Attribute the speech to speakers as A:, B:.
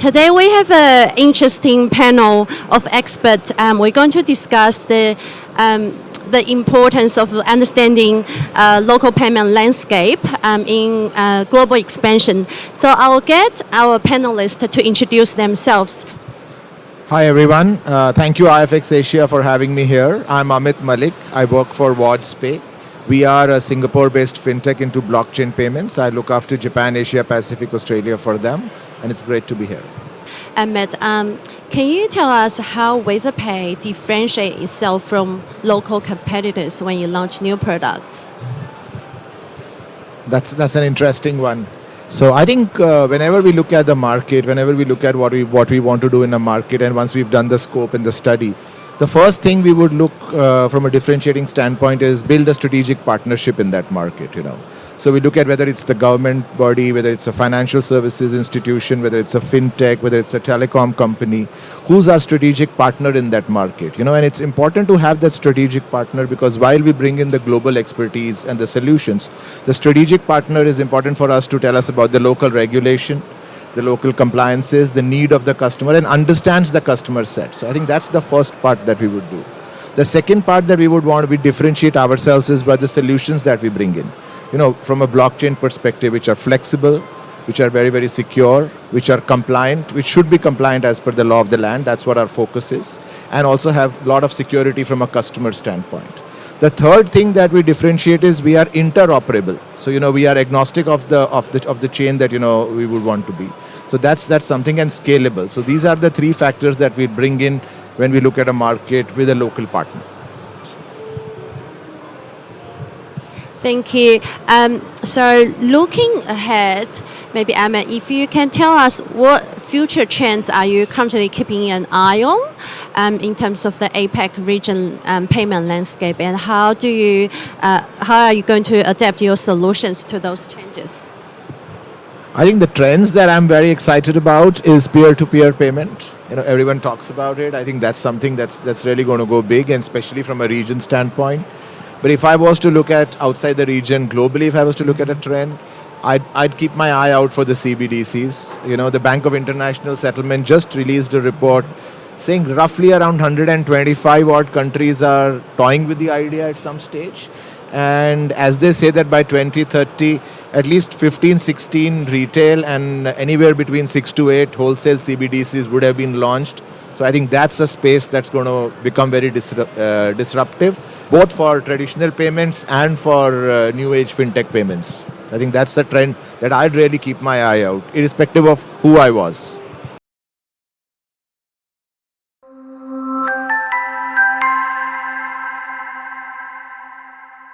A: Today we have an interesting panel of experts. We're going to discuss the importance of understanding local payment landscape in global expansion. So I'll get our panelists to introduce themselves.
B: Hi everyone, thank you IFX Asia for having me here. I'm Amit Malik, I work for WadzPay. We are a Singapore-based fintech into blockchain payments. I look after Japan, Asia, Pacific, Australia for them, and it's great to be here.
A: Amit, can you tell us how WadzPay differentiates itself from local competitors when you launch new products?
B: That's an interesting one. So I think whenever we look at the market, whenever we look at what we want to do in a market, and once we've done the scope and the study, the first thing we would look from a differentiating standpoint is build a strategic partnership in that market. So we look at whether it's the government body, whether it's a financial services institution, whether it's a fintech, whether it's a telecom company, who's our strategic partner in that market. And it's important to have that strategic partner because while we bring in the global expertise and the solutions, the strategic partner is important for us to tell us about the local regulation, the local compliances, the need of the customer, and understands the customer set. So I think that's the first part that we would do. The second part that we would want to differentiate ourselves is by the solutions that we bring in. From a blockchain perspective, which are flexible, which are very, very secure, which are compliant, which should be compliant as per the law of the land. That's what our focus is. And also have a lot of security from a customer standpoint. The third thing that we differentiate is we are interoperable. So we are agnostic of the chain that we would want to be. So that's something, and scalable. So these are the three factors that we bring in when we look at a market with a local partner.
A: Thank you. So looking ahead, maybe Amit, if you can tell us what future trends are you currently keeping an eye on in terms of the APAC region payment landscape, and how are you going to adapt your solutions to those changes?
B: I think the trends that I'm very excited about is peer-to-peer payment. Everyone talks about it. I think that's something that's really going to go big, and especially from a region standpoint. But if I was to look at outside the region, globally, if I was to look at a trend, I'd keep my eye out for the CBDCs. The Bank of International Settlement just released a report saying roughly around 125 odd countries are toying with the idea at some stage. And as they say that by 2030, at least 15, 16 retail and anywhere between 6 to 8 wholesale CBDCs would have been launched. So I think that's a space that's going to become very disruptive, both for traditional payments and for new age fintech payments. I think that's the trend that I'd really keep my eye out, irrespective of who I was.